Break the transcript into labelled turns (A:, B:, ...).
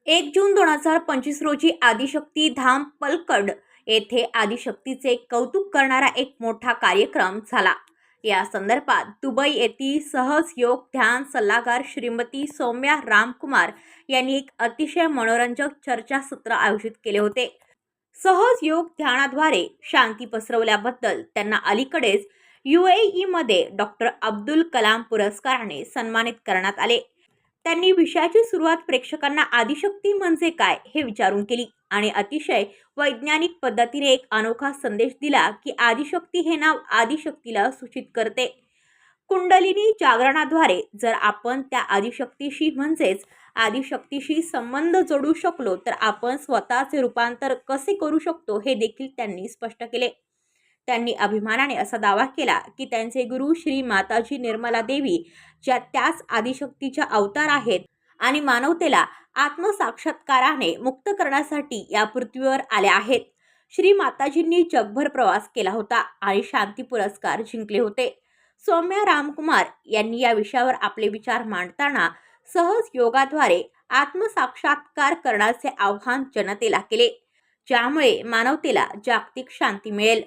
A: 1 जून 2025 रोजी आदिशक्ती धाम पलक्कड येथे आदिशक्तीचे कौतुक करणारा एक मोठा कार्यक्रम झाला। या संदर्भात दुबई येथील सहज योग ध्यान सल्लागार श्रीमती सौम्या रामकुमार यांनी एक अतिशय मनोरंजक चर्चासत्र आयोजित केले होते। सहज योग ध्यानाद्वारे शांती पसरवल्याबद्दल त्यांना अलीकडेच UAE मध्ये डॉक्टर अब्दुल कलाम पुरस्काराने सन्मानित करण्यात आले। त्यांनी विषयाची सुरुवात प्रेक्षकांना आदिशक्ती म्हणजे काय हे विचारून केली आणि अतिशय वैज्ञानिक पद्धतीने एक अनोखा संदेश दिला की आदिशक्ती हे नाव आदिशक्तीला सूचित करते। कुंडलिनी जागरणाद्वारे जर आपण त्या आदिशक्तीशी म्हणजेच आदिशक्तीशी संबंध जोडू शकलो तर आपण स्वतःचे रूपांतर कसे करू शकतो हे देखील त्यांनी स्पष्ट केले। त्यांनी अभिमानाने असा दावा केला की त्यांचे गुरु श्री माताजी निर्मला देवी ज्या त्याच आदिशक्तीच्या अवतार आहेत आणि मानवतेला आत्मसाक्षात्काराने मुक्त करण्यासाठी या पृथ्वीवर आल्या आहेत। श्री माताजींनी जगभर प्रवास केला होता आणि शांती पुरस्कार जिंकले होते। सौम्या रामकुमार यांनी या विषयावर आपले विचार मांडताना सहज योगाद्वारे आत्मसाक्षात्कार करण्याचे आव्हान जनतेला केले, ज्यामुळे मानवतेला जागतिक शांती मिळेल।